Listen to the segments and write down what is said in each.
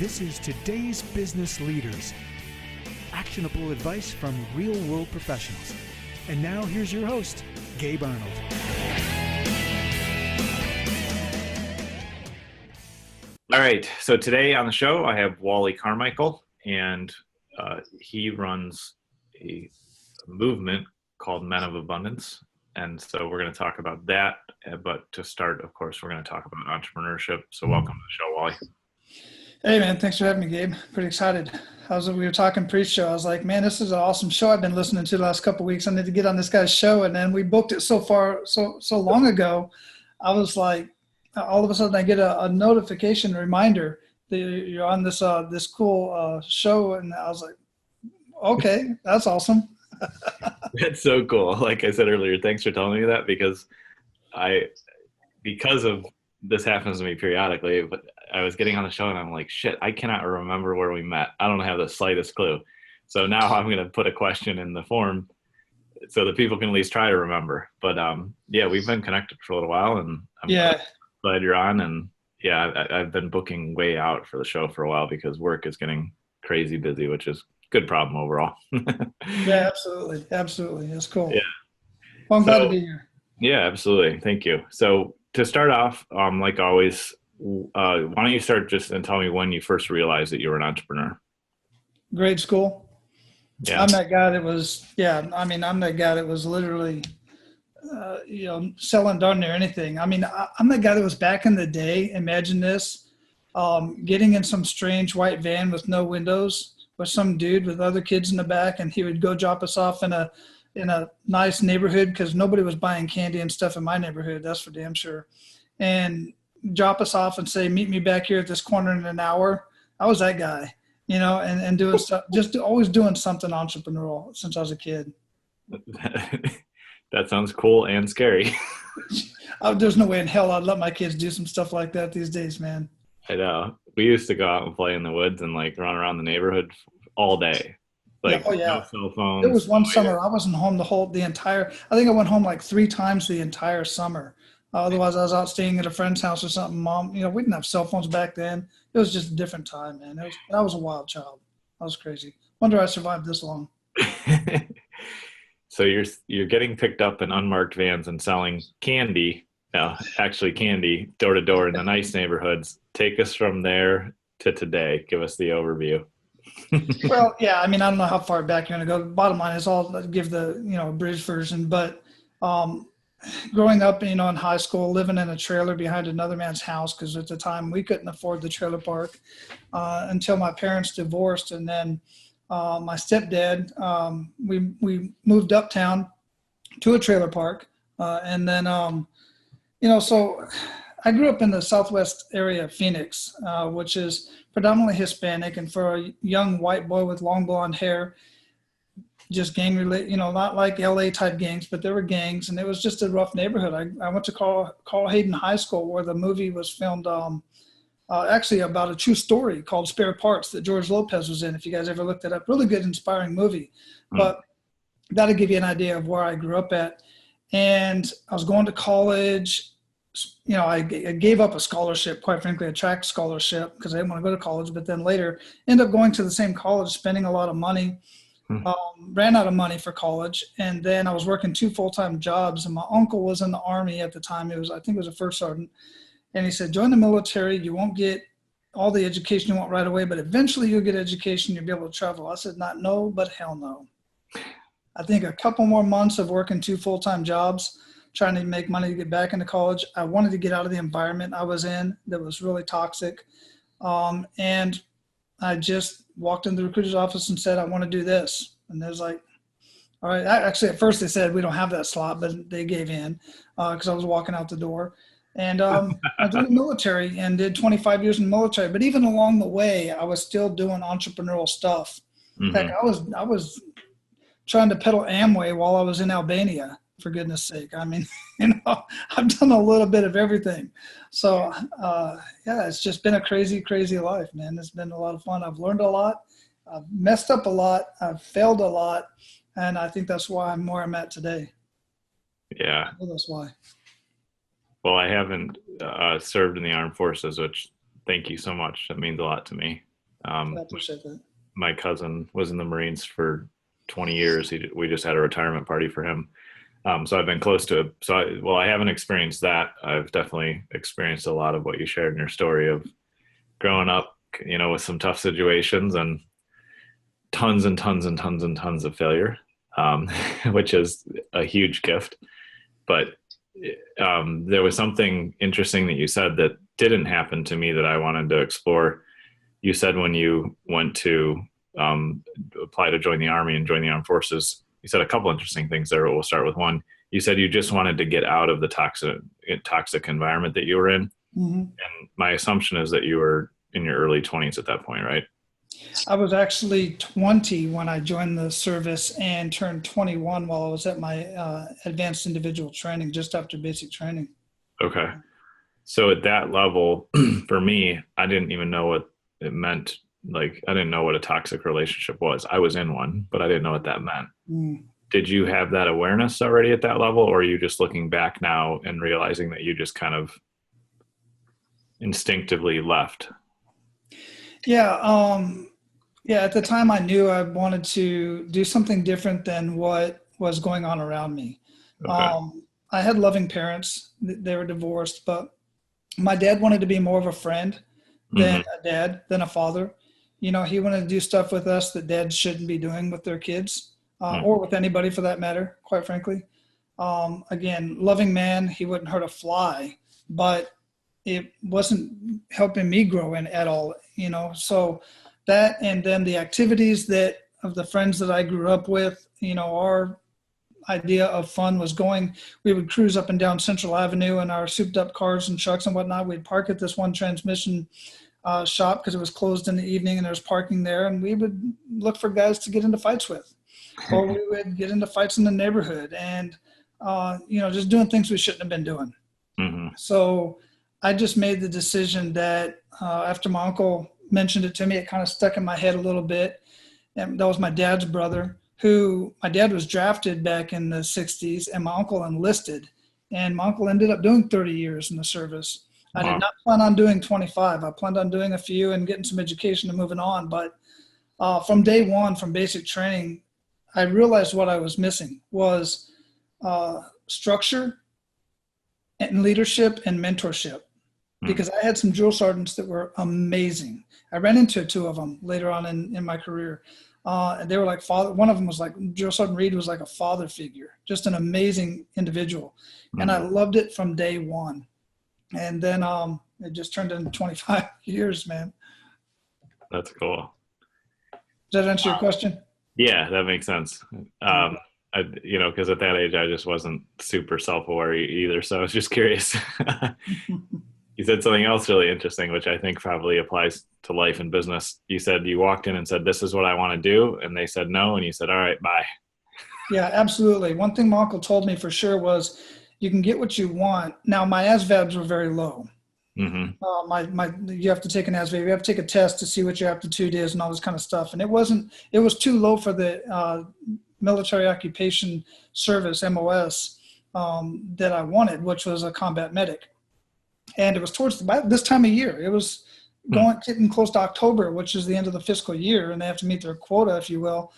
This is today's business leaders. Actionable advice from real-world professionals. And now here's your host, Gabe Arnold. All right, so today on the show I have Wally Carmichael, and he runs a movement called Men of Abundance. And so we're going to talk about that. But to start, of course, we're going to talk about entrepreneurship. So welcome to the show, Wally. Hey, man. Thanks for having me, Gabe. Pretty excited. We were talking pre-show. I was like, man, this is an awesome show I've been listening to the last couple of weeks. I need to get on this guy's show. And then we booked it so long ago. I was like, all of a sudden I get a notification reminder that you're on this cool show. And I was like, okay, that's awesome. That's so cool. Like I said earlier, thanks for telling me that, because of this happens to me periodically, but I was getting on the show and I'm like, shit, I cannot remember where we met. I don't have the slightest clue. So now I'm going to put a question in the form so that people can at least try to remember. But yeah, we've been connected for a little while, and I'm glad you're on. And yeah, I've been booking way out for the show for a while because work is getting crazy busy, which is a good problem overall. Yeah, absolutely. Absolutely. That's cool. Yeah. Well, I'm glad to be here. Yeah, absolutely. Thank you. So to start off, like always, why don't you start just and tell me when you first realized that you were an entrepreneur? Grade school. Yeah. I'm that guy that was literally, selling darn near anything. I mean, I'm the guy that was back in the day. Imagine this, getting in some strange white van with no windows with some dude with other kids in the back, and he would go drop us off in a nice neighborhood because nobody was buying candy and stuff in my neighborhood. That's for damn sure. And drop us off and say, meet me back here at this corner in an hour. I was that guy, and doing stuff, just always doing something entrepreneurial since I was a kid. That sounds cool and scary. There's no way in hell I'd let my kids do some stuff like that these days, man. I know. We used to go out and play in the woods and like run around the neighborhood all day. Like, no cell phones. There was one summer I wasn't home I think I went home like 3 times the entire summer. Otherwise I was out staying at a friend's house or something. Mom, we didn't have cell phones back then. It was just a different time, man. I was a wild child. I was crazy. Wonder I survived this long. So you're getting picked up in unmarked vans and selling candy. No, actually candy door to door in the nice neighborhoods. Take us from there to today. Give us the overview. Well, yeah, I mean, I don't know how far back you're going to go. The bottom line is I'll give the, abridged version. But growing up, in high school, living in a trailer behind another man's house, because at the time we couldn't afford the trailer park until my parents divorced. And then my stepdad, we moved uptown to a trailer park. And then, so I grew up in the southwest area of Phoenix, which is predominantly Hispanic, and for a young white boy with long blonde hair, just gang related, not like LA type gangs, but there were gangs, and it was just a rough neighborhood. I went to Carl Hayden High School, where the movie was filmed, actually about a true story called Spare Parts that George Lopez was in. If you guys ever looked it up, really good, inspiring movie. But that'll give you an idea of where I grew up at. And I was going to college. I gave up a scholarship, quite frankly, a track scholarship, because I didn't want to go to college, but then later ended up going to the same college, spending a lot of money, ran out of money for college. And then I was working 2 full-time jobs, and my uncle was in the Army at the time. I think it was a first sergeant. And he said, join the military. You won't get all the education you want right away, but eventually you'll get education. You'll be able to travel. I said, not no, but hell no. I think a couple more months of working 2 full-time jobs, trying to make money to get back into college. I wanted to get out of the environment I was in that was really toxic. And I just walked into the recruiter's office and said, I want to do this. And they was like, all right. Actually, at first they said, we don't have that slot, but they gave in because I was walking out the door. And I did the military and did 25 years in the military. But even along the way, I was still doing entrepreneurial stuff. Mm-hmm. Heck, I was trying to peddle Amway while I was in Albania, for goodness sake. I mean, I've done a little bit of everything. So, it's just been a crazy, crazy life, man. It's been a lot of fun. I've learned a lot. I've messed up a lot. I've failed a lot. And I think that's why I'm where I'm at today. Yeah. That's why. Well, I haven't served in the armed forces, which thank you so much. That means a lot to me. I appreciate that. My cousin was in the Marines for 20 years. We just had a retirement party for him. So I've been close to it. So I haven't experienced that. I've definitely experienced a lot of what you shared in your story of growing up, with some tough situations and tons and tons and tons and tons of failure, which is a huge gift. But there was something interesting that you said that didn't happen to me that I wanted to explore. You said when you went to apply to join the Army and join the armed forces, you said a couple interesting things there. We'll start with one. You said you just wanted to get out of the toxic environment that you were in. Mm-hmm. And my assumption is that you were in your early 20s at that point, right? I was actually 20 when I joined the service and turned 21 while I was at my advanced individual training, just after basic training. Okay. So at that level, for me, I didn't even know what it meant. Like, I didn't know what a toxic relationship was. I was in one, but I didn't know what that meant. Mm. Did you have that awareness already at that level, or are you just looking back now and realizing that you just kind of instinctively left? Yeah. At the time I knew I wanted to do something different than what was going on around me. Okay. I had loving parents. They were divorced, but my dad wanted to be more of a friend than a dad, than a father. He wanted to do stuff with us that dads shouldn't be doing with their kids, or with anybody for that matter, quite frankly. Again, loving man, he wouldn't hurt a fly, but it wasn't helping me grow in at all, so that, and then the activities of the friends that I grew up with, our idea of fun was we would cruise up and down Central Avenue in our souped up cars and trucks and whatnot. We'd park at this one transmission shop because it was closed in the evening and there was parking there, and we would look for guys to get into fights with, or we would get into fights in the neighborhood and, just doing things we shouldn't have been doing. Mm-hmm. So I just made the decision that after my uncle mentioned it to me, it kind of stuck in my head a little bit. And that was my dad's brother, my dad was drafted back in the 60s and my uncle enlisted, and my uncle ended up doing 30 years in the service. Wow. I did not plan on doing 25. I planned on doing a few and getting some education and moving on. But from day one, from basic training, I realized what I was missing was structure and leadership and mentorship, because I had some drill sergeants that were amazing. I ran into two of them later on in my career. And they were like father. One of them was like, Drill Sergeant Reed was like a father figure, just an amazing individual. And I loved it from day one. And then it just turned into 25 years, man. That's cool. Does that answer your question? Yeah, that makes sense. Because at that age, I just wasn't super self-aware either. So I was just curious. You said something else really interesting, which I think probably applies to life and business. You said you walked in and said, "This is what I want to do." And they said no. And you said, "All right, bye." Yeah, absolutely. One thing my uncle told me for sure was, you can get what you want. Now, my ASVABs were very low. Mm-hmm. You have to take an ASVAB. You have to take a test to see what your aptitude is and all this kind of stuff. And it was too low for the military occupation service, MOS, that I wanted, which was a combat medic. And it was towards this time of year. It was getting close to October, which is the end of the fiscal year, and they have to meet their quota, if you will.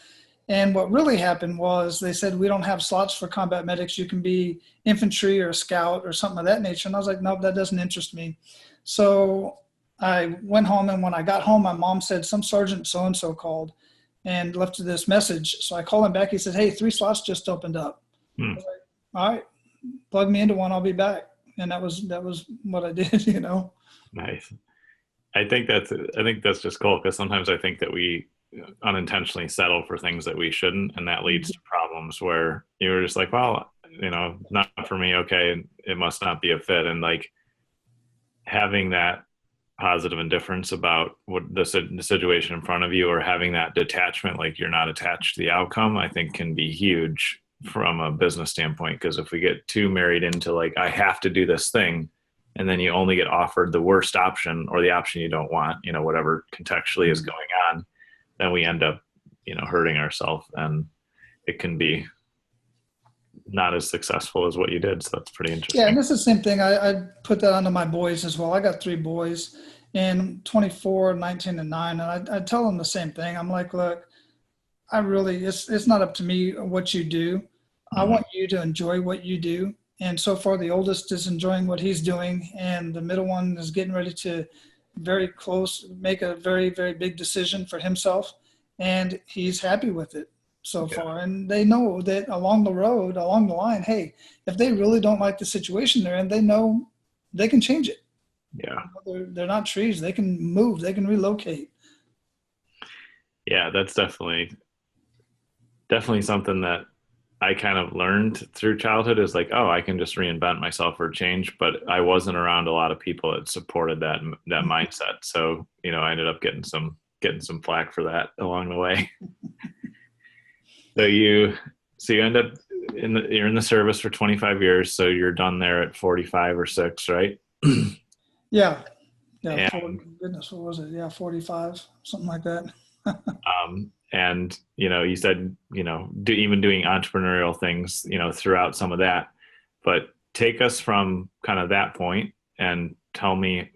And what really happened was they said, "We don't have slots for combat medics. You can be infantry or a scout or something of that nature." And I was like, "Nope, that doesn't interest me." So I went home, and when I got home, my mom said some sergeant so-and-so called and left this message. So I called him back. He said, "Hey, 3 slots just opened up." I was like, "All right, plug me into one. I'll be back." And that was what I did, Nice. I think that's just cool, because sometimes I think that we unintentionally settle for things that we shouldn't, and that leads to problems where you're just like, well, not for me. Okay, it must not be a fit. And like having that positive indifference about what the situation in front of you, or having that detachment, like you're not attached to the outcome, I think can be huge from a business standpoint. Because if we get too married into like, I have to do this thing, and then you only get offered the worst option or the option you don't want, whatever contextually is going on, then we end up, hurting ourselves, and it can be not as successful as what you did. So that's pretty interesting. Yeah. And it's the same thing. I put that onto my boys as well. I got 3 boys, in 24, 19, and 9. And I tell them the same thing. I'm like, look, it's not up to me what you do. I want you to enjoy what you do. And so far, the oldest is enjoying what he's doing, and the middle one is getting ready to make a very, very big decision for himself, and he's happy with it so far. And they know that along the line, hey, if they really don't like the situation they're in, they know they can change it. Yeah. They're not trees. They can move. They can relocate. Yeah, that's definitely something that I kind of learned through childhood, is like, oh, I can just reinvent myself or change. But I wasn't around a lot of people that supported that mindset. So, I ended up getting some flack for that along the way. So you end up you're in the service for 25 years. So you're done there at 45 or 6, right? Yeah. Goodness, what was it? Yeah, 45, something like that. And, you said, even doing entrepreneurial things, throughout some of that, but take us from kind of that point and tell me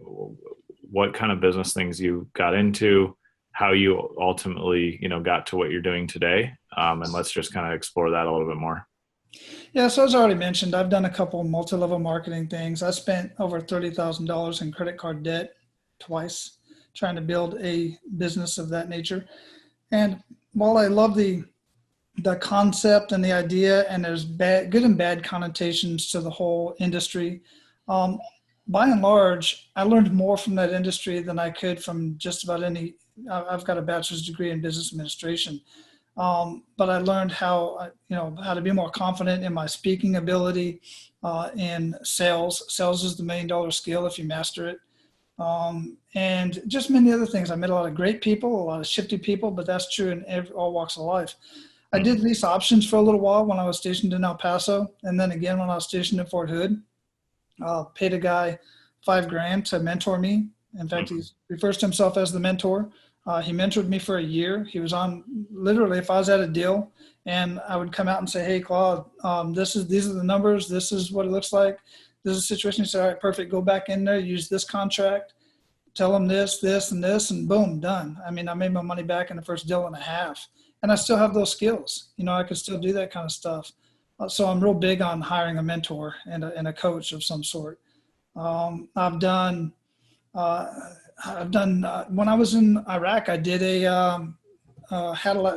what kind of business things you got into, how you ultimately, got to what you're doing today. And let's just kind of explore that a little bit more. Yeah. So as I already mentioned, I've done a couple multi-level marketing things. I spent over $30,000 in credit card debt twice trying to build a business of that nature. And while I love the concept and the idea, and there's good and bad connotations to the whole industry, by and large, I learned more from that industry than I could from just about any. I've got a bachelor's degree in business administration, but I learned how to be more confident in my speaking ability, in sales. Sales is the $1 million skill if you master it. And just many other things. I met a lot of great people, a lot of shifty people, but that's true in all walks of life. I did lease options for a little while when I was stationed in El Paso. And then again, when I was stationed in Fort Hood, paid a guy $5,000 to mentor me. In fact, he refers to himself as the mentor. He mentored me for a year. He was on, literally, if I was at a deal and I would come out and say, hey, Claude, these are the numbers. This is what it looks like. This is a situation. He said, all right, perfect. Go back in there, use this contract, tell them this, and this, and boom, done. I mean, I made my money back in the first deal and a half, and I still have those skills. I could still do that kind of stuff. So I'm real big on hiring a mentor and a coach of some sort. I've done when I was in Iraq, I did a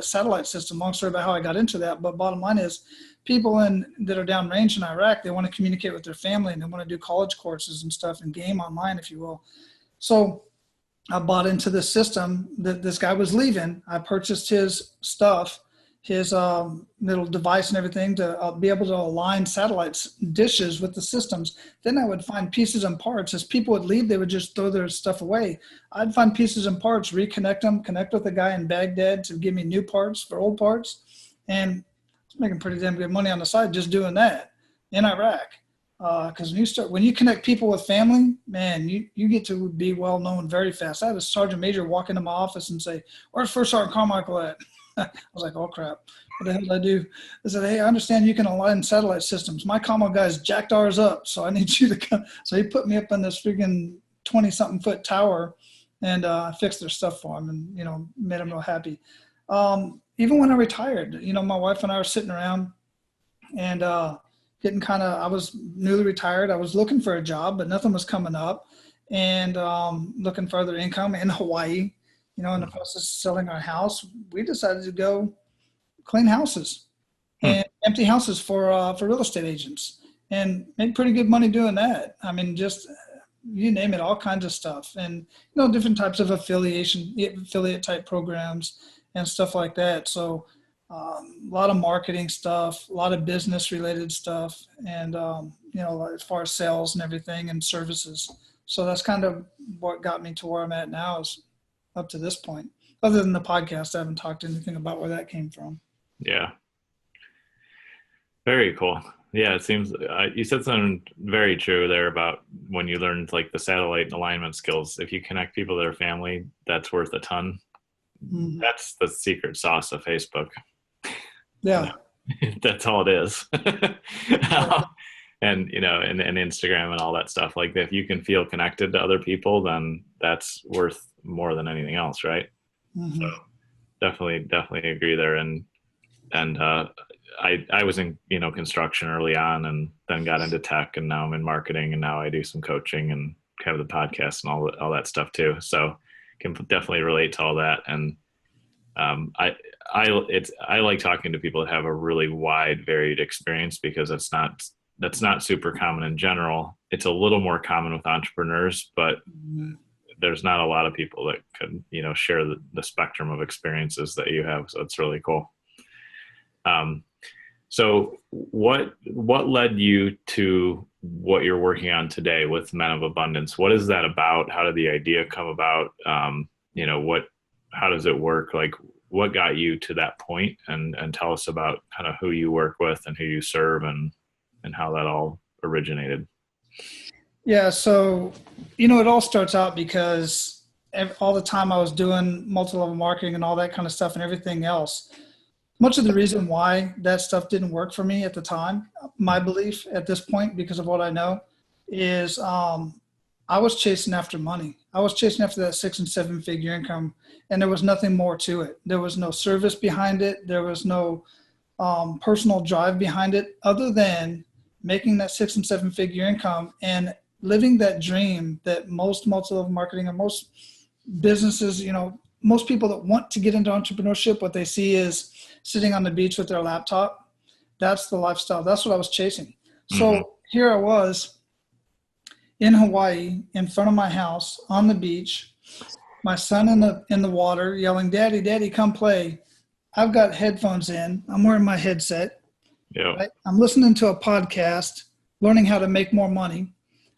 satellite system. Long story about how I got into that, but bottom line is, people that are downrange in Iraq, they want to communicate with their family and they want to do college courses and stuff and game online, if you will. So I bought into this system that this guy was leaving. I purchased his stuff, his little device and everything to be able to align satellites dishes with the systems. Then I would find pieces and parts. As people would leave, they would just throw their stuff away. I'd find pieces and parts, reconnect them, connect with a guy in Baghdad to give me new parts for old parts. And making pretty damn good money on the side just doing that in Iraq. Because when you connect people with family, man, you get to be well known very fast. I had a sergeant major walk into my office and say, "Where's First Sergeant Carmichael at?" I was like, "Oh crap, what the hell did I do?" I said, "Hey, I understand you can align satellite systems. My commo guys jacked ours up, so I need you to come." So he put me up in this freaking 20-something foot tower, and fixed their stuff for him, and made him real happy. Even when I retired, my wife and I were sitting around and I was newly retired. I was looking for a job, but nothing was coming up, and looking for other income in Hawaii. In the process of selling our house, we decided to go clean houses and empty houses for real estate agents, and made pretty good money doing that. I mean, just you name it, all kinds of stuff, and different types of affiliate type programs and stuff like that. So a lot of marketing stuff, a lot of business related stuff, and as far as sales and everything and services. So that's kind of what got me to where I'm at now, is up to this point. Other than the podcast, I haven't talked anything about where that came from. Yeah. Very cool. Yeah, it seems you said something very true there about when you learned like the satellite alignment skills. If you connect people to their family, that's worth a ton. Mm-hmm. That's the secret sauce of Facebook. Yeah. That's all it is. and and Instagram and all that stuff. Like if you can feel connected to other people, then that's worth more than anything else, right? Mm-hmm. So definitely agree there. And I was in construction early on, and then got into tech, and now I'm in marketing, and now I do some coaching and kind of the podcast and all that stuff too. So can definitely relate to all that. And I like talking to people that have a really wide, varied experience, because that's not super common in general. It's a little more common with entrepreneurs, but there's not a lot of people that could, share the spectrum of experiences that you have. So it's really cool. So what led you to what you're working on today with Men of Abundance? What is that about? How did the idea come about? How does it work? Like, what got you to that point? And tell us about kind of who you work with and who you serve, and how that all originated. Yeah. So, it all starts out because all the time I was doing multi-level marketing and all that kind of stuff and everything else. Much of the reason why that stuff didn't work for me at the time, my belief at this point, because of what I know, is I was chasing after money. I was chasing after that 6 and 7 figure income, and there was nothing more to it. There was no service behind it. There was no personal drive behind it, other than making that 6 and 7 figure income and living that dream that most multi-level marketing and most businesses, most people that want to get into entrepreneurship, what they see is sitting on the beach with their laptop. That's the lifestyle. That's what I was chasing. So here I was in Hawaii, in front of my house, on the beach, my son in the water yelling, "Daddy, Daddy, come play." I've got headphones in. I'm wearing my headset. Yeah. Right? I'm listening to a podcast, learning how to make more money.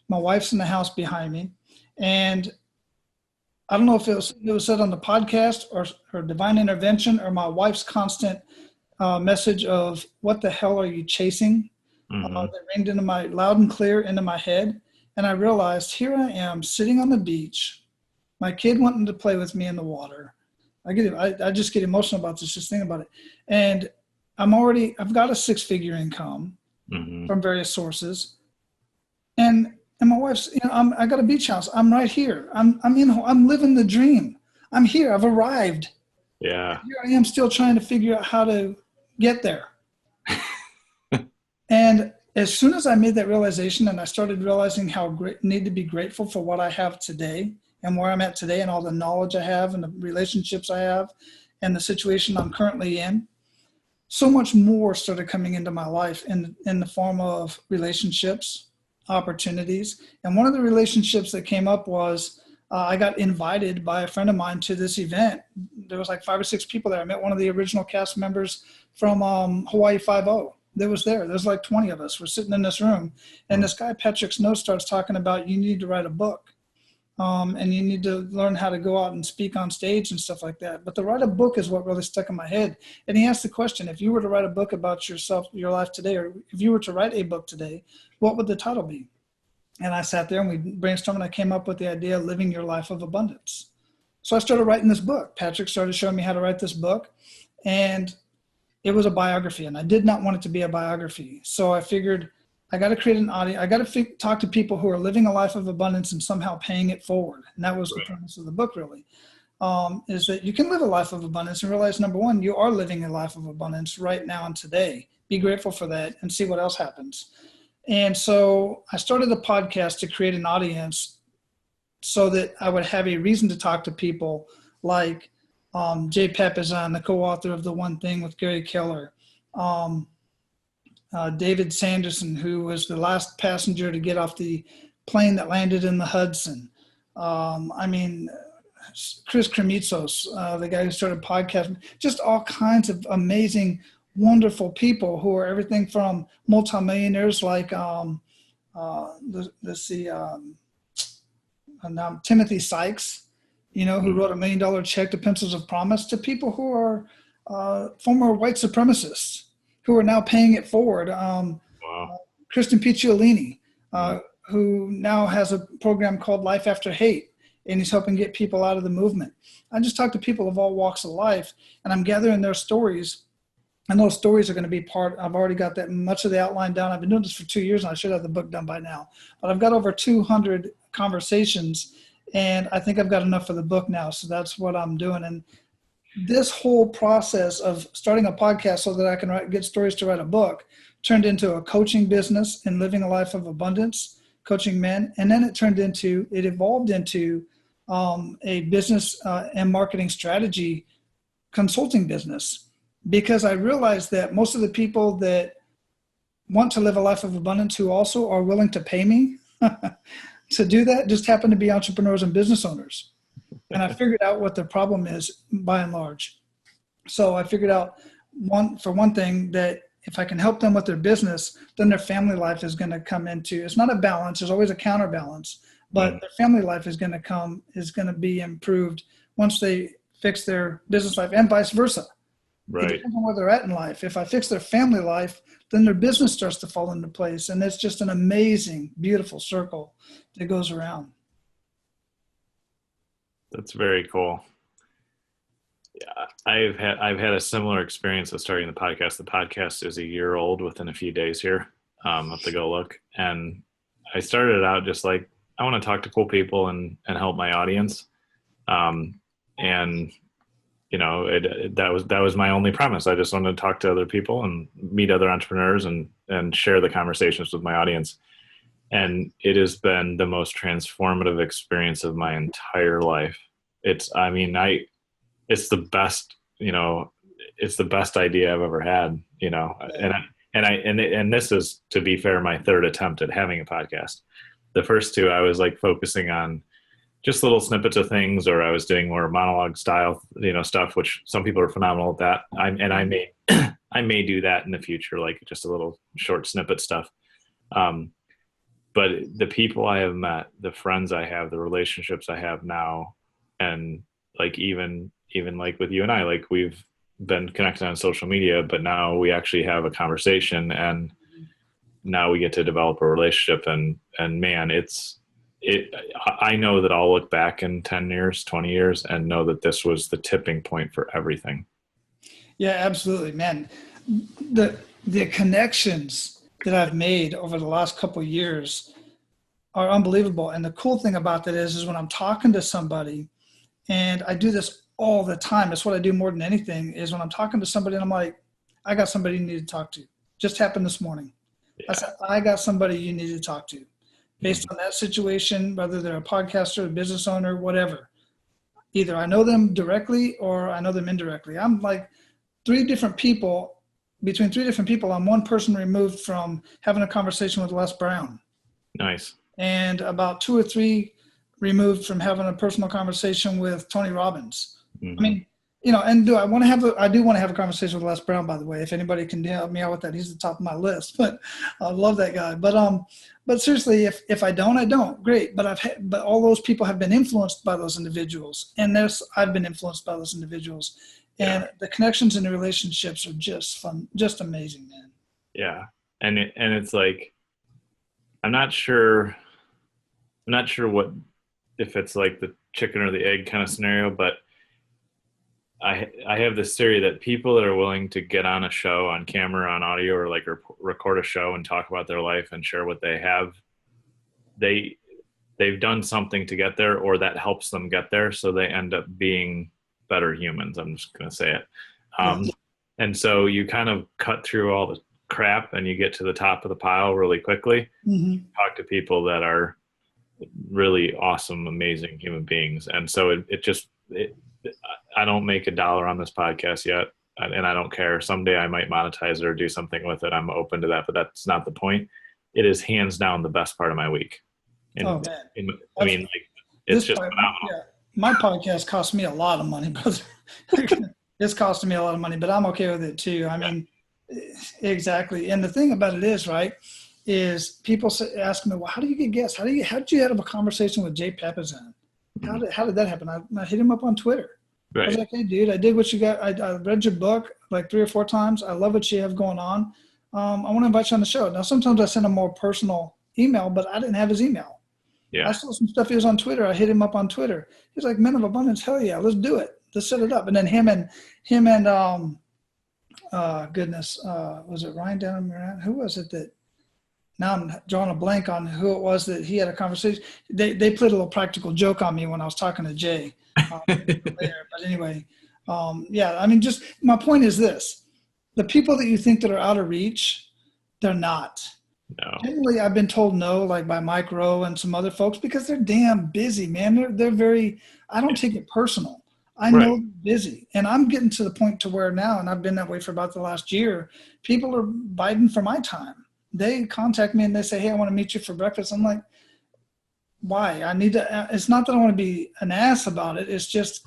My wife's in the house behind me. And I don't know if it was said on the podcast or her divine intervention or my wife's constant message of, "What the hell are you chasing?" That ringed into my loud and clear into my head. And I realized, here I am sitting on the beach, my kid wanting to play with me in the water. I just get emotional about this, just thinking about it. And I've got a 6-figure income from various sources. And my wife's, I got a beach house. I'm right here. I'm living the dream. I'm here. I've arrived. Yeah. Here I am still trying to figure out how to get there. And as soon as I made that realization, and I started realizing how need to be grateful for what I have today and where I'm at today and all the knowledge I have and the relationships I have and the situation I'm currently in, so much more started coming into my life in the form of relationships, opportunities. And one of the relationships that came up was I got invited by a friend of mine to this event. There was like 5 or 6 people there. I met one of the original cast members from Hawaii 5-0. There's like 20 of us. We're sitting in this room, and this guy, Patrick Snow, starts talking about, you need to write a book. And you need to learn how to go out and speak on stage and stuff like that. But to write a book is what really stuck in my head. And he asked the question, if you were to write a book about yourself, your life today, or if you were to write a book today, what would the title be? And I sat there and we brainstormed, and I came up with the idea of living your life of abundance. So I started writing this book. Patrick started showing me how to write this book, and it was a biography, and I did not want it to be a biography. So I figured I got to create an audience. I got to talk to people who are living a life of abundance and somehow paying it forward. And that was the premise of the book, really, is that you can live a life of abundance and realize, number one, you are living a life of abundance right now and today. Be grateful for that and see what else happens. And so I started a podcast to create an audience so that I would have a reason to talk to people like Jay Pepizan, the co-author of The One Thing with Gary Keller, David Sanderson, who was the last passenger to get off the plane that landed in the Hudson. Chris Kremitzos, the guy who started podcasting, just all kinds of amazing, wonderful people who are everything from multimillionaires like Timothy Sykes, who wrote $1 million check to Pencils of Promise, to people who are former white supremacists who are now paying it forward. Kristen Picciolini, who now has a program called Life After Hate, and he's helping get people out of the movement. I just talk to people of all walks of life, and I'm gathering their stories And those stories are going to be I've already got that much of the outline down. I've been doing this for 2 years and I should have the book done by now, but I've got over 200 conversations and I think I've got enough for the book now. So that's what I'm doing. And this whole process of starting a podcast so that I can get stories to write a book turned into a coaching business and living a life of abundance, coaching men. And then it evolved into a business and marketing strategy consulting business. Because I realized that most of the people that want to live a life of abundance who also are willing to pay me to do that just happen to be entrepreneurs and business owners. And I figured out what the problem is by and large. So I figured out for one thing that if I can help them with their business, then their family life is going to come into, it's not a balance, there's always a counterbalance, but their family life is going to be improved once they fix their business life and vice versa. Right. It depends on where they're at in life. If I fix their family life, then their business starts to fall into place. And it's just an amazing, beautiful circle that goes around. That's very cool. Yeah, I've had a similar experience with starting the podcast. The podcast is a year old within a few days here. I'll have to go look. And I started it out just like, I want to talk to cool people and help my audience. And you know, that was my only premise. I just wanted to talk to other people and meet other entrepreneurs and share the conversations with my audience. And it has been the most transformative experience of my entire life. It's the best, you know, it's the best idea I've ever had, you know, and this is, to be fair, my third attempt at having a podcast. The first two, I was like focusing on just little snippets of things, or I was doing more monologue style, you know, stuff, which some people are phenomenal at that. I may, I may do that in the future, like just a little short snippet stuff. But the people I have met, the friends I have, the relationships I have now, and like, even like with you and I, like we've been connected on social media, but now we actually have a conversation and now we get to develop a relationship and man, I know that I'll look back in 10 years, 20 years and know that this was the tipping point for everything. Yeah, absolutely, man. The connections that I've made over the last couple of years are unbelievable. And the cool thing about that is when I'm talking to somebody, and I do this all the time, it's what I do more than anything, is when I'm talking to somebody and I'm like, I got somebody you need to talk to. Just happened this morning. Yeah. I said, I got somebody you need to talk to. Based on that situation, whether they're a podcaster, a business owner, whatever. Either I know them directly or I know them indirectly. I'm like between three different people, I'm one person removed from having a conversation with Les Brown. Nice. And about 2 or 3 removed from having a personal conversation with Tony Robbins. Mm-hmm. I mean, you know, and I do want to have a conversation with Les Brown, by the way. If anybody can help me out with that, he's at the top of my list. But I love that guy. But seriously, if I don't, I don't. Great. But all those people have been influenced by those individuals, and I've been influenced by those individuals, and the connections and the relationships are just fun, just amazing, man. Yeah, and it's like, I'm not sure what, if it's like the chicken or the egg kind of scenario, but I have this theory that people that are willing to get on a show on camera, on audio, or like record a show and talk about their life and share what they have, they've done something to get there, or that helps them get there. So they end up being better humans. I'm just going to say it. And so you kind of cut through all the crap and you get to the top of the pile really quickly. Mm-hmm. Talk to people that are really awesome, amazing human beings. And so I don't make $1 on this podcast yet, and I don't care. Someday I might monetize it or do something with it. I'm open to that, but that's not the point. It is hands down the best part of my week. And, it's just phenomenal. Yeah. My podcast cost me a lot of money, brother. It's costing me a lot of money, but I'm okay with it too. I mean, exactly. And the thing about it is people ask me, well, how do you get guests? How did you have a conversation with Jay Papasan? How did that happen? I hit him up on Twitter. Right. I was like, hey, dude, I dig what you got. I read your book like 3 or 4 times. I love what you have going on. I want to invite you on the show. Now, sometimes I send a more personal email, but I didn't have his email. Yeah. I saw some stuff he was on Twitter. I hit him up on Twitter. He's like, Men of Abundance, hell yeah, let's do it. Let's set it up. And then him and Was it Ryan down Moran? Who was it that, now I'm drawing a blank on who it was that he had a conversation. They played a little practical joke on me when I was talking to Jay later. But anyway, yeah, I mean, just my point is this. The people that you think that are out of reach, they're not. No. Generally, I've been told no, like by Mike Rowe and some other folks, because they're damn busy, man. They're very, I don't take it personal. I know they're busy. And I'm getting to the point to where now, and I've been that way for about the last year, people are biting for my time. They contact me and they say, hey, I want to meet you for breakfast. I'm like, why? I need to, it's not that I want to be an ass about it. It's just,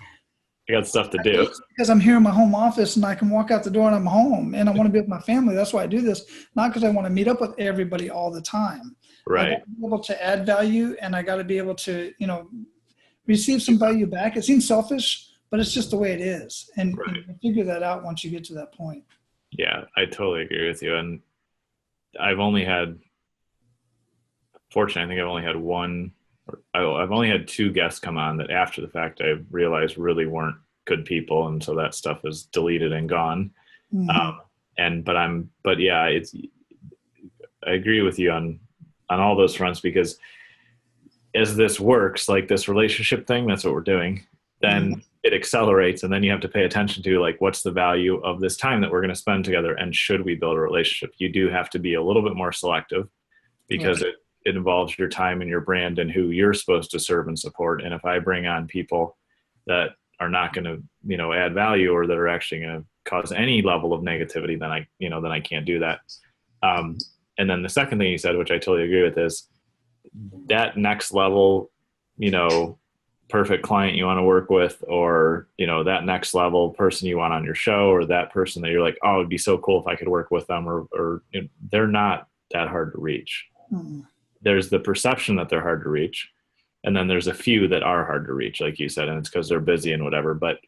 I got stuff to do. Because I'm here in my home office and I can walk out the door and I'm home and I want to be with my family. That's why I do this. Not because I want to meet up with everybody all the time. Right. I got to be able to add value and I got to be able to, receive some value back. It seems selfish, but it's just the way it is. And you figure that out once you get to that point. Yeah, I totally agree with you. And I've only had, fortunately, I think I've only had I've only had 2 guests come on that after the fact I realized really weren't good people. And so that stuff is deleted and gone. Mm-hmm. But yeah, I agree with you on all those fronts, because as this works, like this relationship thing, that's what we're doing, then it accelerates. And then you have to pay attention to, like, what's the value of this time that we're going to spend together? And should we build a relationship? You do have to be a little bit more selective, because it involves your time and your brand and who you're supposed to serve and support. And if I bring on people that are not going to, add value, or that are actually going to cause any level of negativity, then I can't do that. And then the second thing you said, which I totally agree with, is that next level, perfect client you want to work with, or, that next level person you want on your show, or that person that you're like, oh, it'd be so cool if I could work with them, or they're not that hard to reach. Mm-hmm. There's the perception that they're hard to reach. And then there's a few that are hard to reach, like you said, and it's because they're busy and whatever. But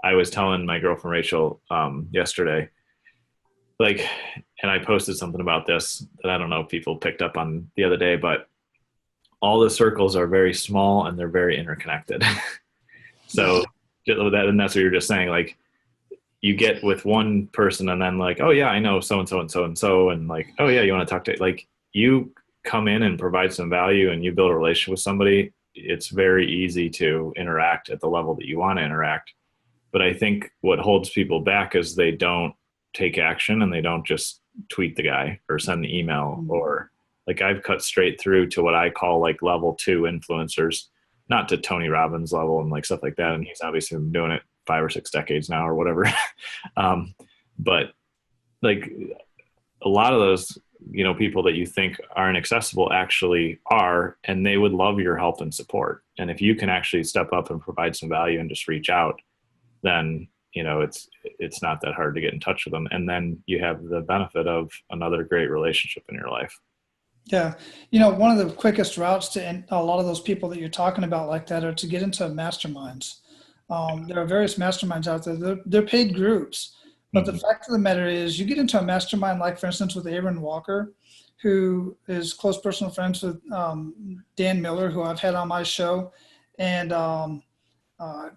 I was telling my girlfriend, Rachel, yesterday, and I posted something about this that I don't know if people picked up on the other day, but all the circles are very small and they're very interconnected. So and that's what you're just saying. Like, you get with one person and then like, oh yeah, I know so-and-so and so-and-so. And like, oh yeah, you want to talk to, like, you come in and provide some value and you build a relationship with somebody. It's very easy to interact at the level that you want to interact. But I think what holds people back is they don't take action, and they don't just tweet the guy or send the email, or like, I've cut straight through to what I call like level 2 influencers, not to Tony Robbins level and like stuff like that. And he's obviously been doing it 5 or 6 decades now or whatever. But like, a lot of those, people that you think are inaccessible actually are, and they would love your help and support. And if you can actually step up and provide some value and just reach out, then, it's not that hard to get in touch with them. And then you have the benefit of another great relationship in your life. Yeah. One of the quickest routes to a lot of those people that you're talking about like that are to get into masterminds. There are various masterminds out there. They're paid groups. But the fact of the matter is, you get into a mastermind, like for instance with Aaron Walker, who is close personal friends with Dan Miller, who I've had on my show, and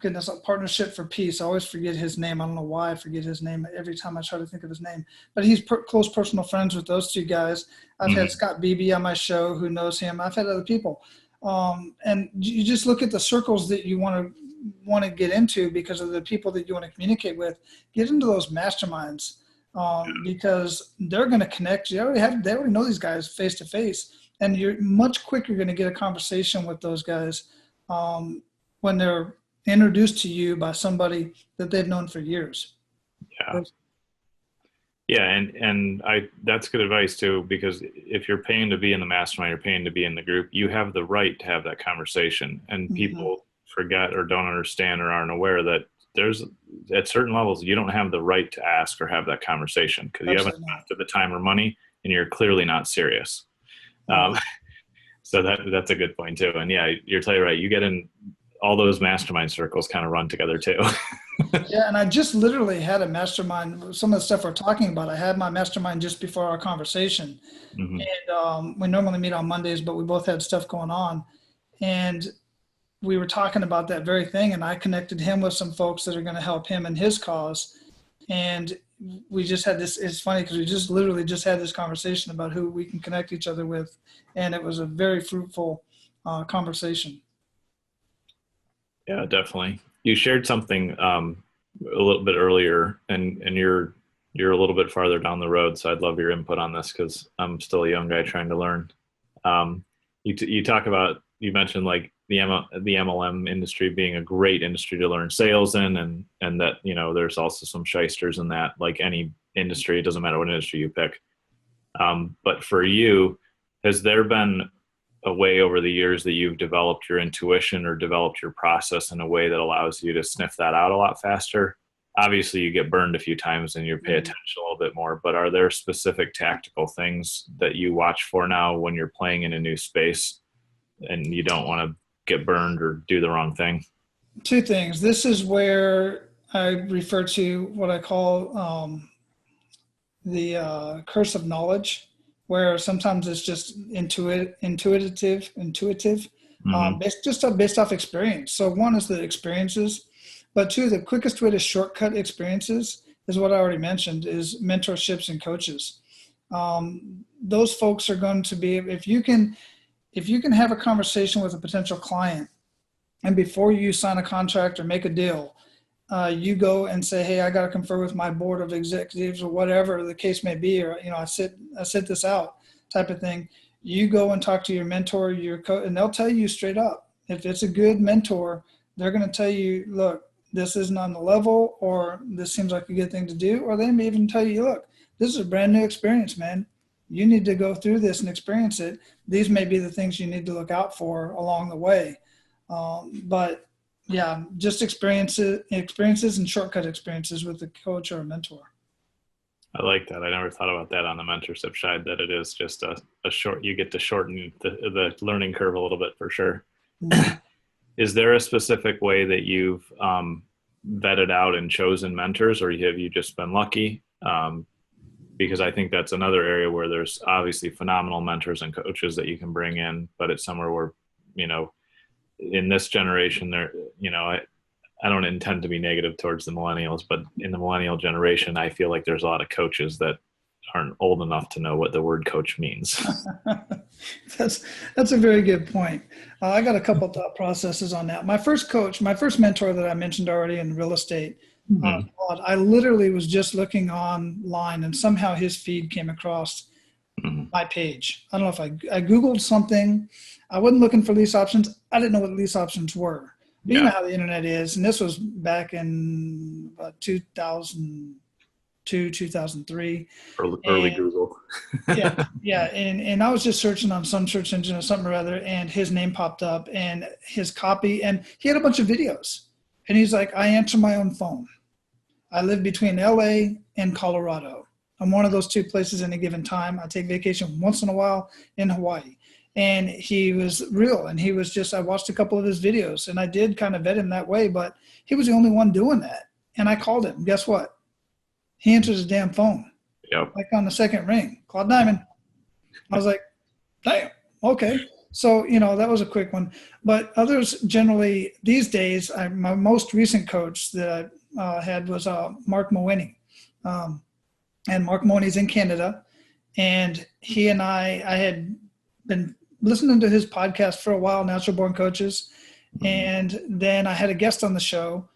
goodness, a Partnership for Peace. I always forget his name. I don't know why I forget his name every time I try to think of his name. But he's close personal friends with those 2 guys. I've had Scott Beebe on my show, who knows him. I've had other people. And you just look at the circles that you want to get into because of the people that you want to communicate with. Get into those masterminds because they're going to connect you. They already know these guys face to face, and you're much quicker going to get a conversation with those guys when they're introduced to you by somebody that they've known for years. Yeah. And that's good advice too, because if you're paying to be in the mastermind, you're paying to be in the group, you have the right to have that conversation. And people forget or don't understand or aren't aware that there's, at certain levels, you don't have the right to ask or have that conversation because you haven't invested the time or money, and you're clearly not serious. So that's a good point too. And yeah, you're totally right. You get in all those mastermind circles kind of run together too. Yeah. And I just literally had a mastermind. Some of the stuff we're talking about, I had my mastermind just before our conversation. And we normally meet on Mondays, but we both had stuff going on. And we were talking about that very thing. And I connected him with some folks that are going to help him in his cause. And we just had this, it's funny because we just literally just had this conversation about who we can connect each other with. And it was a very fruitful conversation. Yeah, definitely. You shared something a little bit earlier, and you're a little bit farther down the road, so I'd love your input on this because I'm still a young guy trying to learn. You talk about, you mentioned like the MLM industry being a great industry to learn sales in, and that, you know, there's also some shysters in that, like any industry. It doesn't matter what industry you pick. But for you, has there been a way over the years that you've developed your intuition or developed your process in a way that allows you to sniff that out a lot faster? Obviously you get burned a few times and you pay attention a little bit more, but are there specific tactical things that you watch for now when you're playing in a new space and you don't want to get burned or do the wrong thing? Two things. This is where I refer to what I call the curse of knowledge, where sometimes it's just intuitive, based off experience. So one is the experiences, but two, the quickest way to shortcut experiences is what I already mentioned, is mentorships and coaches. Those folks are going to be, if you can have a conversation with a potential client, and before you sign a contract or make a deal, you go and say, hey, I got to confer with my board of executives or whatever the case may be, or, you know, I sit this out type of thing. You go and talk to your mentor, your coach, and they'll tell you straight up. If it's a good mentor, they're going to tell you, look, this isn't on the level, or this seems like a good thing to do. Or they may even tell you, look, this is a brand new experience, man. You need to go through this and experience it. These may be the things you need to look out for along the way. But yeah, just experiences and shortcut experiences with a coach or a mentor. I like that. I never thought about that on the mentorship side, that it is just a short, you get to shorten the learning curve a little bit for sure. Mm-hmm. Is there a specific way that you've vetted out and chosen mentors, or have you just been lucky? Because I think that's another area where there's obviously phenomenal mentors and coaches that you can bring in, but it's somewhere where, you know, in this generation there, you know, I don't intend to be negative towards the millennials, but in the millennial generation, I feel like there's a lot of coaches that aren't old enough to know what the word coach means. That's a very good point. I got a couple of thought processes on that. My first mentor that I mentioned already in real estate, I literally was just looking online and somehow his feed came across my page. I don't know if I Googled something. I wasn't looking for lease options. I didn't know what lease options were. But you know how the internet is. And this was back in 2002, 2003. Early Google. Yeah. And I was just searching on some search engine or something or other, and his name popped up and his copy, and he had a bunch of videos. And he's like, I answer my own phone. I live between LA and Colorado. I'm one of those two places at a given time. I take vacation once in a while in Hawaii. And he was real, and he was just, I watched a couple of his videos, and I did kind of vet him that way, but he was the only one doing that. And I called him. Guess what? He answers his damn phone. Yep. Like on the second ring. Claude Diamond. I was like, damn, okay. So, you know, that was a quick one. But others generally, these days, my most recent coach that I had was Mark Mowenny. And Mark Mowenny's in Canada. And he and I had been listening to his podcast for a while, Natural Born Coaches. And then I had a guest on the show,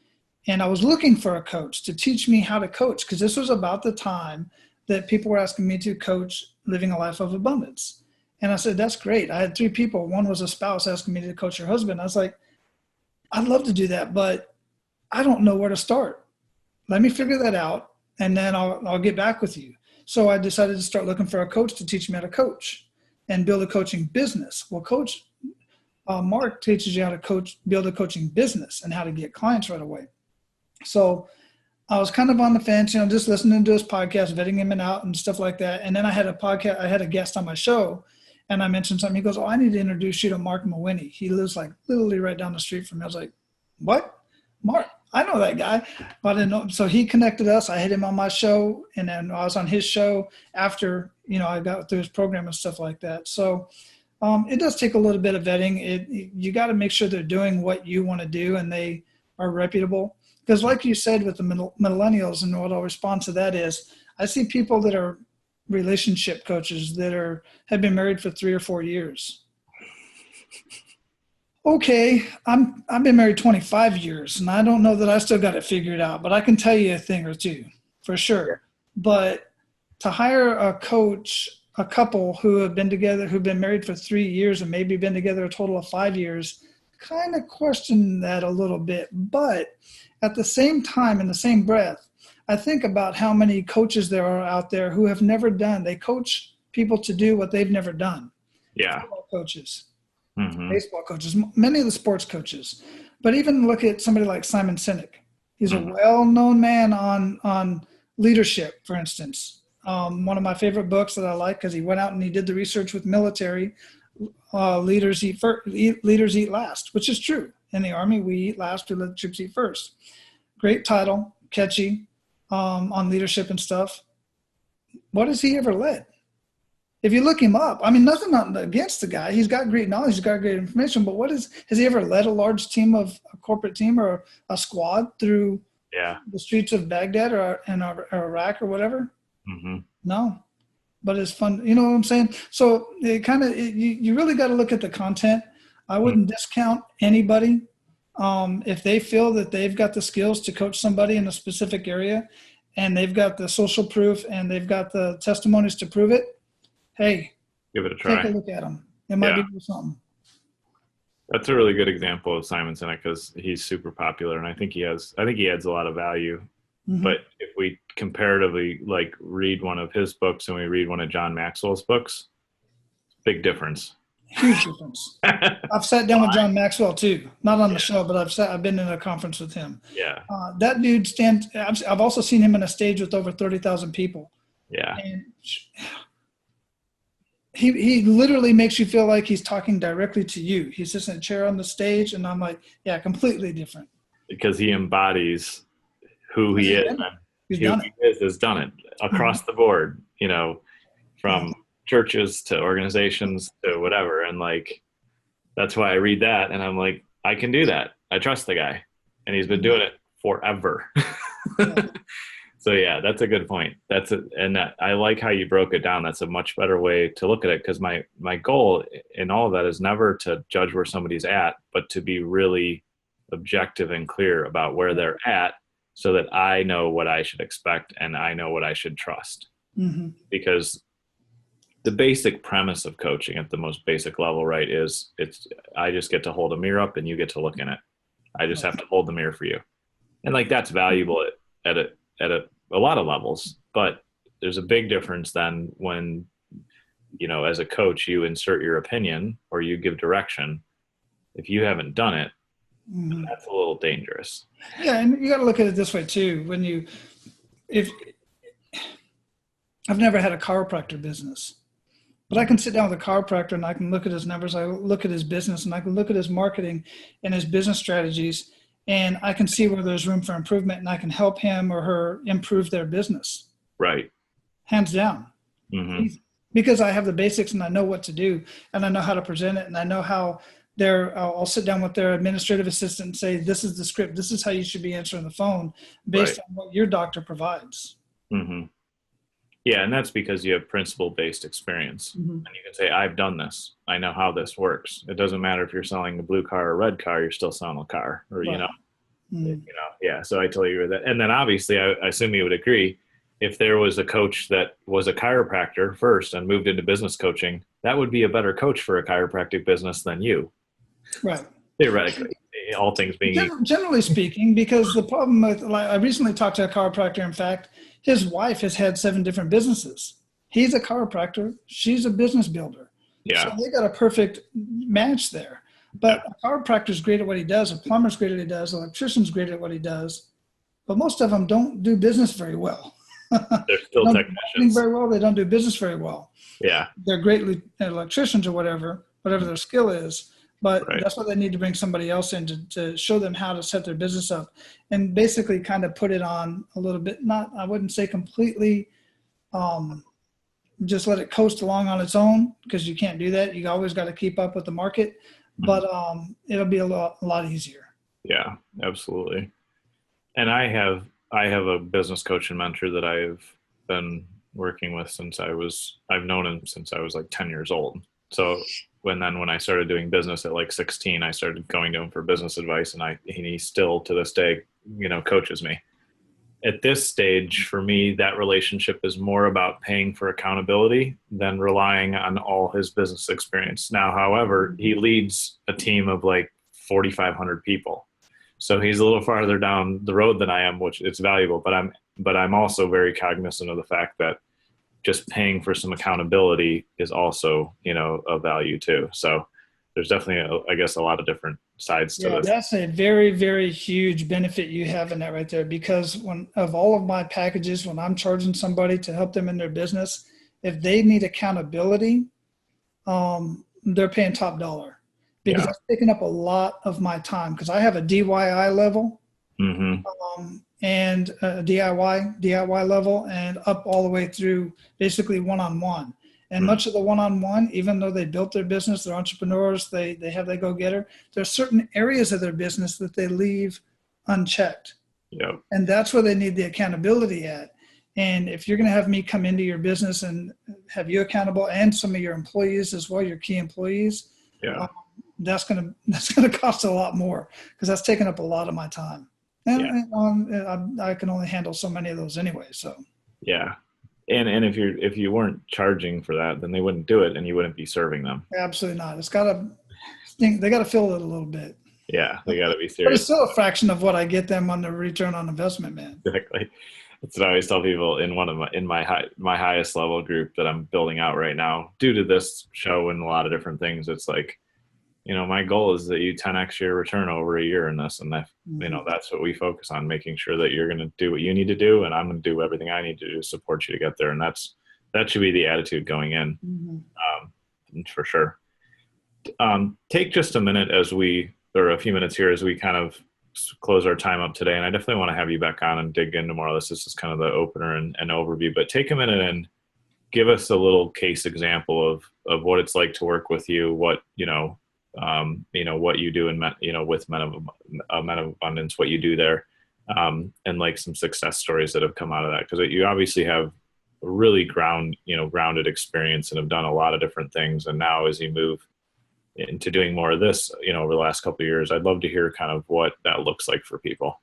and I was looking for a coach to teach me how to coach, because this was about the time that people were asking me to coach living a life of abundance. And I said, that's great. I had 3 people. One was a spouse asking me to coach her husband. I was like, I'd love to do that, but I don't know where to start. Let me figure that out, and then I'll get back with you. So I decided to start looking for a coach to teach me how to coach and build a coaching business. Well, Mark teaches you how to build a coaching business and how to get clients right away. So I was kind of on the fence, you know, just listening to his podcast, vetting him out and stuff like that. And then I had a guest on my show, and I mentioned something. He goes, I need to introduce you to Mark Mowenny. He lives like literally right down the street from me. I was like, what? Mark? I know that guy, but I didn't know. So he connected us. I had him on my show, and then I was on his show after, you know, I got through his program and stuff like that. So it does take a little bit of vetting. You got to make sure they're doing what you want to do and they are reputable. Because like you said with the millennials, and what I'll respond to that is, I see people that are relationship coaches that have been married for 3 or 4 years. Okay, I've been married 25 years, and I don't know that I still got it figured out, but I can tell you a thing or two for sure. But to hire a coach, a couple who have been together, who've been married for 3 years and maybe been together a total of 5 years, kind of question that a little bit. But at the same time, in the same breath, I think about how many coaches there are out there who have never done. They coach people to do what they've never done. Yeah. Football coaches, Mm-hmm. baseball coaches, many of the sports coaches. But even look at somebody like Simon Sinek. He's a well-known man on leadership, for instance. One of my favorite books that I like, because he went out and he did the research with military, leaders eat last, which is true. In the Army, we eat last, we let the troops eat first. Great title, catchy, on leadership and stuff. What has he ever led? If you look him up, I mean, nothing against the guy. He's got great knowledge, he's got great information, but has he ever led a large team, a corporate team, or a squad through the streets of Baghdad or Iraq or whatever? Mm-hmm. No, but it's fun. You know what I'm saying? So you really got to look at the content. I wouldn't discount anybody. If they feel that they've got the skills to coach somebody in a specific area, and they've got the social proof and they've got the testimonies to prove it, hey, give it a try. Take a look at them. It might be something. That's a really good example of Simon Sinek, because he's super popular, and I think he adds a lot of value. Mm-hmm. But if we comparatively read one of his books and we read one of John Maxwell's books, big difference. Huge difference. I've sat down with John Maxwell too, not on the show, but I've been in a conference with him. Yeah. That dude stands. I've also seen him on a stage with over 30,000 people. Yeah. And he literally makes you feel like he's talking directly to you. He's just in a chair on the stage, and I'm like, yeah, completely different. Because he embodies who he is. He's done it. He has done it across the board, from churches to organizations to whatever. And that's why I read that and I'm like, I can do that. I trust the guy, and he's been doing it forever. So yeah, that's a good point. I like how you broke it down. That's a much better way to look at it, because my goal in all of that is never to judge where somebody's at, but to be really objective and clear about where they're at, so that I know what I should expect and I know what I should trust. Mm-hmm. Because the basic premise of coaching at the most basic level, right, is I just get to hold a mirror up and you get to look in it. I just have to hold the mirror for you. And that's valuable at a lot of levels, but there's a big difference then when, as a coach, you insert your opinion or you give direction. If you haven't done it, mm-hmm. that's a little dangerous. Yeah. And you got to look at it this way too. If I've never had a chiropractor business, but I can sit down with a chiropractor and I can look at his numbers. I look at his business and I can look at his marketing and his business strategies, and I can see where there's room for improvement, and I can help him or her improve their business. Right. Hands down. Mm-hmm. Because I have the basics and I know what to do and I know how to present it, and I know how I'll sit down with their administrative assistant and say, this is the script. This is how you should be answering the phone based on what your doctor provides. Mm-hmm. Yeah, and that's because you have principle-based experience. Mm-hmm. And you can say, I've done this. I know how this works. It doesn't matter if you're selling a blue car or a red car, you're still selling a car, or, right. Mm-hmm. Yeah, so I totally agree with that. And then obviously, I assume you would agree, if there was a coach that was a chiropractor first and moved into business coaching, that would be a better coach for a chiropractic business than you. Right. Theoretically, all things being equal. Generally speaking, because the problem with, I recently talked to a chiropractor. In fact, his wife has had 7 different businesses. He's a chiropractor. She's a business builder. Yeah. So they got a perfect match there. But a chiropractor's great at what he does. A plumber's great at what he does. An electrician's great at what he does. But most of them don't do business very well. They're still technicians. Very well. They don't do business very well. Yeah. They're great electricians or whatever their skill is. But that's why they need to bring somebody else in to show them how to set their business up, and basically kind of put it on a little bit. I wouldn't say completely, just let it coast along on its own, because you can't do that. You always got to keep up with the market, but it'll be a lot easier. Yeah, absolutely. And I have a business coach and mentor that I've been working with I've known him since I was like 10 years old. So when I started doing business at like 16, I started going to him for business advice, and he still to this day, coaches me. At this stage, for me, that relationship is more about paying for accountability than relying on all his business experience. Now, however, he leads a team of like 4,500 people. So he's a little farther down the road than I am, which it's valuable, but I'm also very cognizant of the fact that just paying for some accountability is also, of value too. So there's definitely, I guess, a lot of different sides to this. That's a very, very huge benefit you have in that right there, because of all of my packages, when I'm charging somebody to help them in their business, if they need accountability, they're paying top dollar. Because that's taking up a lot of my time, because I have a DIY level and a DIY level, and up all the way through basically one-on-one. And much of the one-on-one, even though they built their business, they're entrepreneurs, they have their go-getter, there's certain areas of their business that they leave unchecked. Yep. And that's where they need the accountability at. And if you're going to have me come into your business and have you accountable, and some of your employees as well, your key employees, that's going to cost a lot more, because that's taking up a lot of my time. And I can only handle so many of those anyway. So and if you weren't charging for that, then they wouldn't do it, and you wouldn't be serving them. Absolutely not. They got to feel it a little bit. Yeah, they got to be serious. But it's still a fraction of what I get them on the return on investment, man. Exactly. That's what I always tell people in my highest level group that I'm building out right now, due to this show and a lot of different things. It's like, my goal is that you 10x your return over a year in this, and that, that's what we focus on, making sure that you're going to do what you need to do, and I'm going to do everything I need to do to support you to get there. And that should be the attitude going in, for sure. Take just a minute or a few minutes here as we kind of close our time up today. And I definitely want to have you back on and dig into more of this. This is kind of the opener and overview, but take a minute and give us a little case example of what it's like to work with you, what you do with Men of Abundance, what you do there, and like some success stories that have come out of that. Because you obviously have a really grounded experience and have done a lot of different things. And now as you move into doing more of this, over the last couple of years, I'd love to hear kind of what that looks like for people.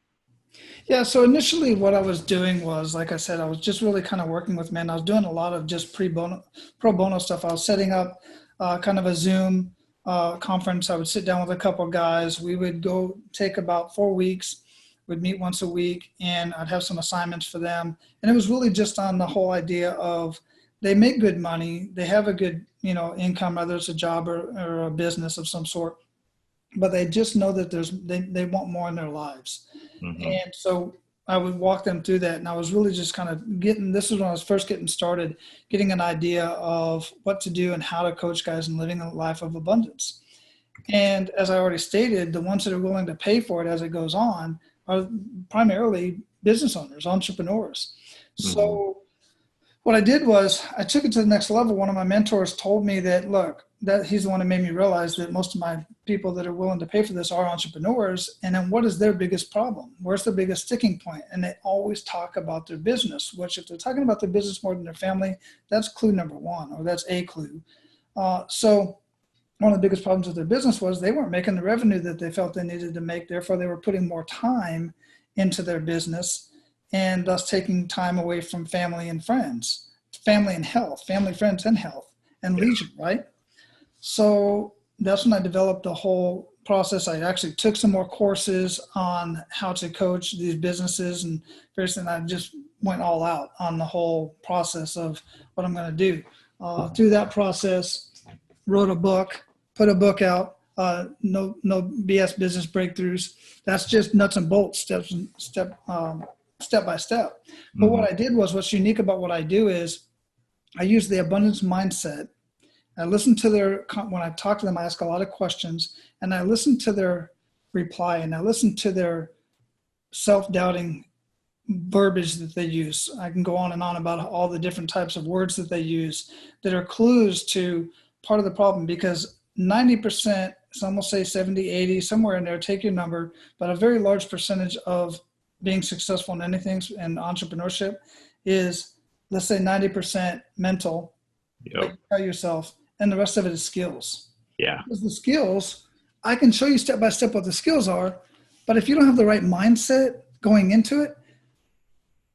Yeah. So initially what I was doing was, like I said, I was just really kind of working with men. I was doing a lot of just pro bono stuff. I was setting up kind of a Zoom conference. I would sit down with a couple of guys. We would go take about 4 weeks. We'd meet once a week, and I'd have some assignments for them. And it was really just on the whole idea of, they make good money, they have a good, income, whether it's a job or a business of some sort, but they just know that they want more in their lives. And so I would walk them through that. And I was really just kind of this is when I was first getting started, getting an idea of what to do and how to coach guys in living a life of abundance. And as I already stated, the ones that are willing to pay for it as it goes on are primarily business owners, entrepreneurs. So what I did was I took it to the next level. One of my mentors told me that, look, that he's the one that made me realize that most of my people that are willing to pay for this are entrepreneurs. And then what is their biggest problem? Where's the biggest sticking point? And they always talk about their business, which if they're talking about their business more than their family, that's clue number one, or that's a clue. So one of the biggest problems with their business was they weren't making the revenue that they felt they needed to make. Therefore, they were putting more time into their business, and thus taking time away from family and friends, family and health, family, friends, and health, and leisure, right? So that's when I developed the whole process. I actually took some more courses on how to coach these businesses, and first thing I just went all out on the whole process of what I'm going to do. Through that process, wrote a book, put a book out, no BS business breakthroughs. That's just nuts and bolts, step by step. But what I did was, what's unique about what I do is I use the abundance mindset. I listen to when I talk to them, I ask a lot of questions, and I listen to their reply, and I listen to their self-doubting verbiage that they use. I can go on and on about all the different types of words that they use that are clues to part of the problem, because 90%, some will say 70, 80, somewhere in there, take your number, but a very large percentage of being successful in anything in entrepreneurship is, let's say 90% mental, like you tell yourself, and the rest of it is skills. Yeah. Because the skills, I can show you step by step what the skills are, but if you don't have the right mindset going into it,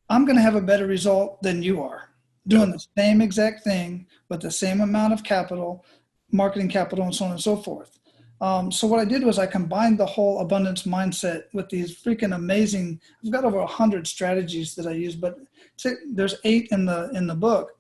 I'm going to have a better result than you are doing the same exact thing with the same amount of capital, marketing capital, and so on and so forth. So what I did was I combined the whole abundance mindset with these freaking amazing, I've got over 100 strategies that I use, but there's 8 in the book,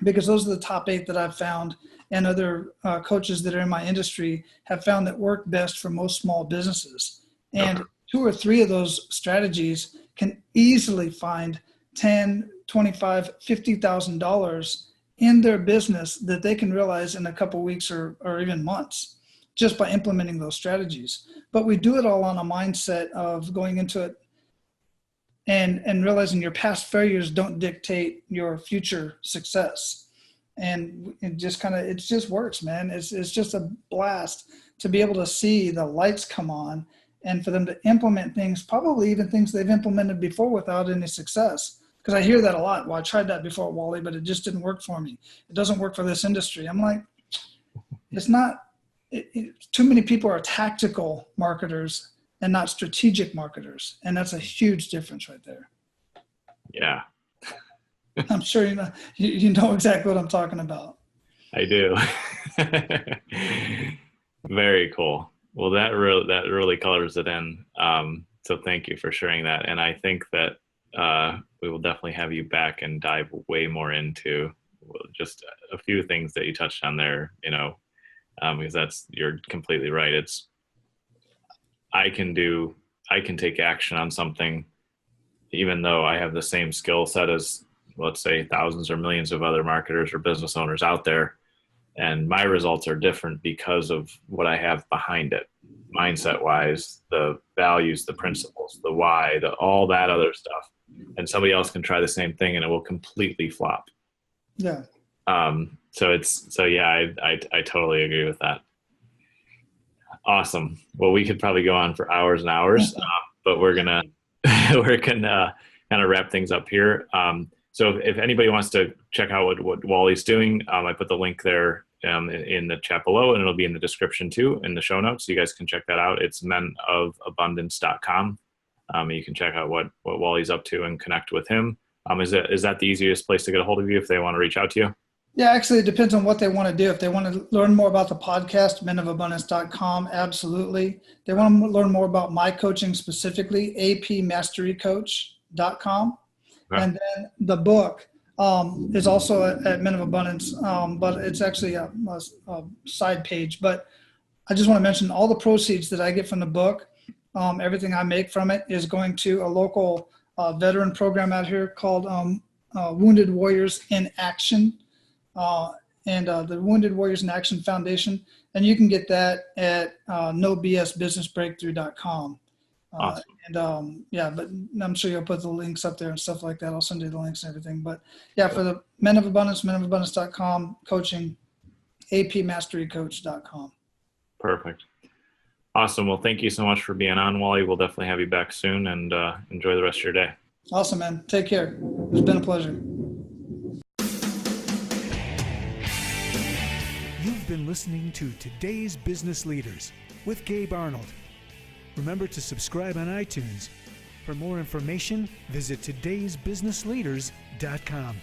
because those are the top 8 that I've found, and other coaches that are in my industry have found that work best for most small businesses. And 2 or 3 of those strategies can easily find $10, $25, $50,000 in their business that they can realize in a couple weeks or even months, just by implementing those strategies. But we do it all on a mindset of going into it and realizing your past failures don't dictate your future success. And it just works, man. It's just a blast to be able to see the lights come on and for them to implement things, probably even things they've implemented before without any success. Because I hear that a lot. Well, I tried that before, Wally, but it just didn't work for me. It doesn't work for this industry. I'm like, it's not. Too many people are tactical marketers and not strategic marketers. And that's a huge difference right there. Yeah. I'm sure you know exactly what I'm talking about. I do. Very cool. Well, that really colors it in. So thank you for sharing that. And I think that we will definitely have you back and dive way more into just a few things that you touched on there, because you're completely right. I can take action on something, even though I have the same skill set as, let's say, thousands or millions of other marketers or business owners out there. And my results are different because of what I have behind it, mindset wise, the values, the principles, the why, all that other stuff. And somebody else can try the same thing and it will completely flop. Yeah. I totally agree with that. Awesome. Well, we could probably go on for hours and hours, but we're gonna kind of wrap things up here. So if anybody wants to check out what Wally's doing, I put the link there in the chat below, and it'll be in the description too, in the show notes. So you guys can check that out. It's menofabundance.com. You can check out what Wally's up to and connect with him. Is that the easiest place to get a hold of you if they want to reach out to you? Yeah, actually, it depends on what they want to do. If they want to learn more about the podcast, menofabundance.com, absolutely. They want to learn more about my coaching specifically, apmasterycoach.com. Okay. And then the book is also at Men of Abundance, but it's actually a side page. But I just want to mention all the proceeds that I get from the book, everything I make from it is going to a local veteran program out here called Wounded Warriors in Action. And the Wounded Warriors in Action Foundation. And you can get that at nobsbusinessbreakthrough.com. Awesome. But I'm sure you'll put the links up there and stuff like that. I'll send you the links and everything. But yeah, for the Men of Abundance, menofabundance.com, coaching, apmasterycoach.com. Perfect. Awesome. Well, thank you so much for being on, Wally. We'll definitely have you back soon, and enjoy the rest of your day. Awesome, man. Take care. It's been a pleasure. You've been listening to Today's Business Leaders with Gabe Arnold. Remember to subscribe on iTunes. For more information, visit todaysbusinessleaders.com.